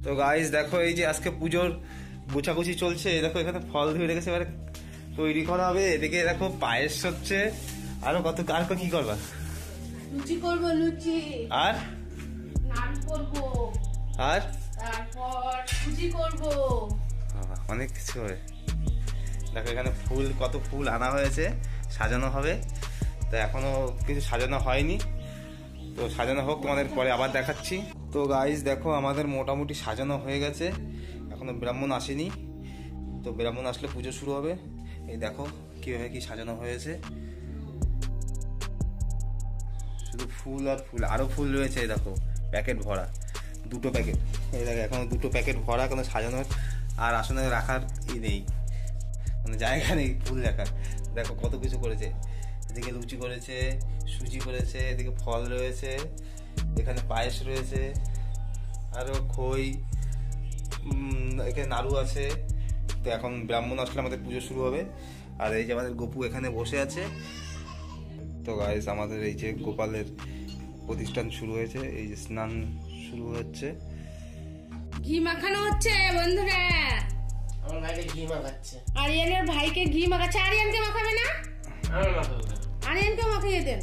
তো গাইস দেখো এই যে আজকে পুজোর গুছাগুছি চলছে, দেখো এখানে ফল ধরে রেখেছে, এবারে তৈরি করা হবে। এদিকে দেখো পায়েস হচ্ছে, আরো কত আর কি করবা? লুচি করবো, লুচি আর নান করবো, আর তারপর সুজি করবো, অনেক কিছু হবে। দেখো এখানে ফুল, কত ফুল আনা হয়েছে, সাজানো হবে। তো এখনো কিছু সাজানো হয়নি, তো সাজানো হোক, তোমাদের পরে আবার দেখাচ্ছি। তো গাইস দেখো আমাদের মোটামুটি সাজানো হয়ে গেছে, এখনো ব্রাহ্মণ আসেনি। তো ব্রাহ্মণ আসলে পুজো শুরু হবে। এই দেখো কিভাবে কি সাজানো হয়েছে, শুধু ফুল আর ফুল, আরো ফুল রয়েছে। এই দেখো প্যাকেট ভরা, 2টো প্যাকেট। এই দেখো এখনো 2টো প্যাকেট ভরা, কোনো সাজানোর আর আসনে রাখার নেই, মানে জায়গা নেই ফুল রাখার। দেখো কত কিছু করেছে, এদিকে লুচি করেছে, সুজি করেছে, এদিকে ফল রয়েছে, এখানে পায়েস রয়েছে, আরো খই, এখানে নাড়ু আছে। তো এখন ব্রাহ্মণ আসলে আমাদের পুজো শুরু হবে। আর এই যে আমাদের গোপু এখানে বসে আছে। তো গাইস আমাদের এই যে গোপালের প্রতিষ্ঠান শুরু হয়েছে, এই যে স্নান শুরু হচ্ছে, ঘি মাখানো হচ্ছে বন্ধুরা। আমার ভাইকে ঘি মাখাচ্ছে, আরিয়ানের ভাইকে ঘি মাখাচ্ছে। আরিয়ানকে মাখাবে না? আমার মাখাবো না। আরিয়ানকে মাখিয়ে দেন।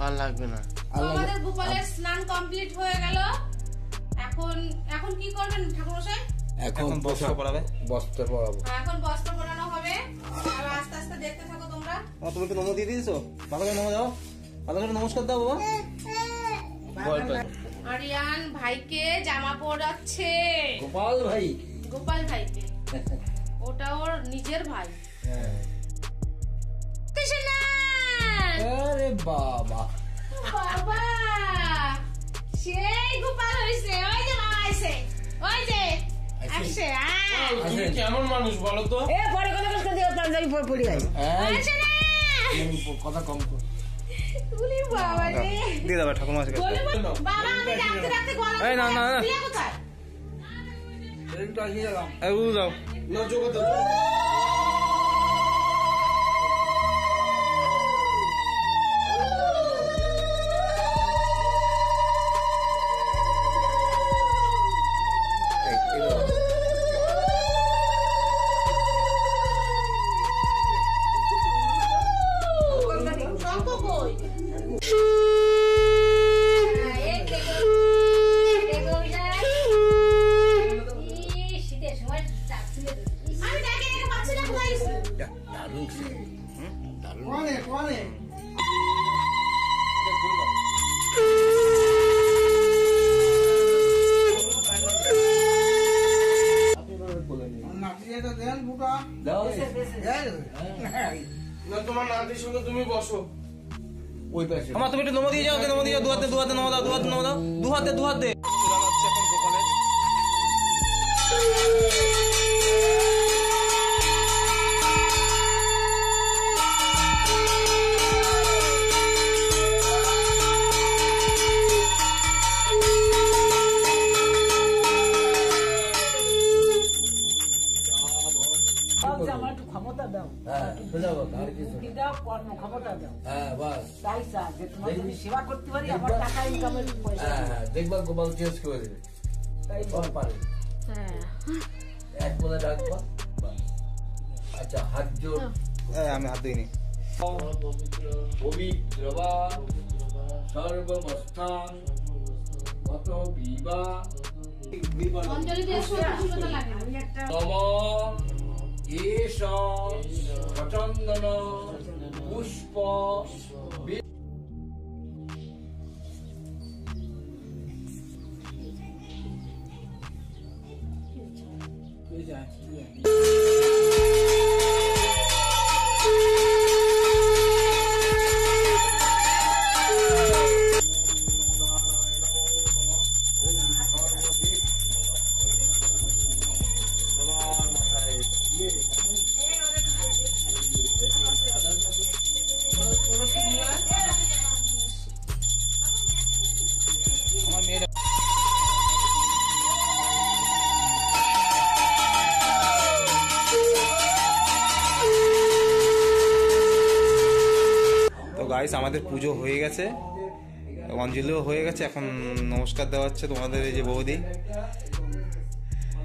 আর লাগবে না। আমাদের গোপালের স্নান কমপ্লিট হয়ে গেল। এখন কি করবেন ঠাকুরমশাই? এখন বস্ত্র পরাবে, বস্ত্র পরাবো। এখন বস্ত্র পরানো হবে। আর আস্তে আস্তে দেখতে থাকো তোমরা। তুমি কি নমো দিয়ে দিয়েছো? ভালো করে নমো দাও, ভালো করে নমস্কার দাও বাবা। আরিয়ান ভাইকে জামা পরাচ্ছে, গোপাল ভাই, গোপাল ভাইকে। ওটা ওর নিজের ভাই। আরে বাবা বাবা, সেই গোপাল হইছে। ওই যে মামা আইছে, ওই যে আসছে। তুমি কেমন মানুষ বলো তো? এ পরে কথা কষ্ট দিয়ে পাঞ্জাবি পরি আই আসে না কথা কম কর। তুলি বাবা রে, দিয়ে দাও ঠাকুমা কাছে। বাবা আমি রাখতে রাখতে গলা। এই না না না, প্রিয়া কোথায়? এটা নিয়ে গেলাম। এই উড়ু দাও না জগত শঙ্খ কই? আমি দেখে দেখে পাচ্ছি না কোথায় গেছে। দারুণ দারুণ। কোনে না তোমার নাতির সঙ্গে তুমি বসো ওই পাশে। আমার তুমি একটু নমো দিয়ে যাও, নমো দিয়ে যাও, দু হাতে নমো দাও, নমো দাও, দু হাতে পুরানো হচ্ছে এখন গোপালের। আমার একটু ক্ষমতা দাও, দাও কর্ম ক্ষমতা দাও। তাই স্যার যে তোমার যদি সেবা করতে পারি আমার টাকা ইনকামের পয়সা। দেখবা গোপাল চেঞ্জ করে দেবে, তাই পারে এক মনে রাখবা। আচ্ছা হাত জোর, আমি হাত দিইনি। পবিত্র বা সর্বস্থান কত বিবা অঞ্জলি দিয়ে সুন্দর লাগে। আমি একটা নম এষ সচন্দন পুষ্প আমার মেয়ের তো গাইস আমাদের পুজো হয়ে গেছে, অঞ্জলিও হয়ে গেছে। এখন নমস্কার দেওয়া হচ্ছে তোমাদের এই যে বৌদি,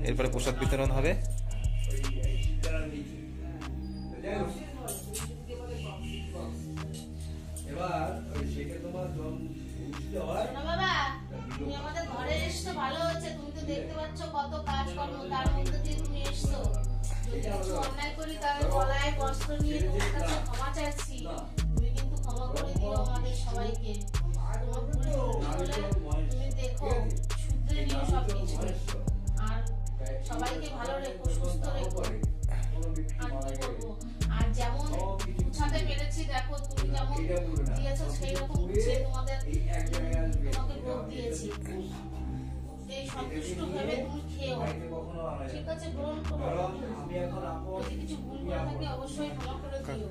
এরপরে প্রসাদ বিতরণ হবে। শোনো বাবা, তুমি আমাদের ঘরে এসছো ভালো হচ্ছে। তুমি তো দেখতে পাচ্ছ কত কাজকর্ম, তার মধ্যে দিয়ে তুমি এসছো। যদি কিছু অন্যায় করি তাহলে গলায় বস্ত্র নিয়ে তোমার কাছে ক্ষমা চাচ্ছি। তুমি কিন্তু ক্ষমা করে দিও আমাদের সবাইকে। তোমার ভুল হলে তুমি দেখো, শুধরে নিও সবকিছু। আর সবাইকে ভালো রেখো, সুস্থ রেখো। আর কি বলবো, আর যেমন গুছাতে পেরেছি দেখো, তুমি যেমন দিয়েছো সেই রকম গুছিয়ে তোমাকে ভোগ দিয়েছি। এই সন্তুষ্ট ভেবে তুমি খেও, ঠিক আছে? গ্রহণ করো। যদি কিছু ভুল করে থাকে অবশ্যই ক্ষমা করে দিও।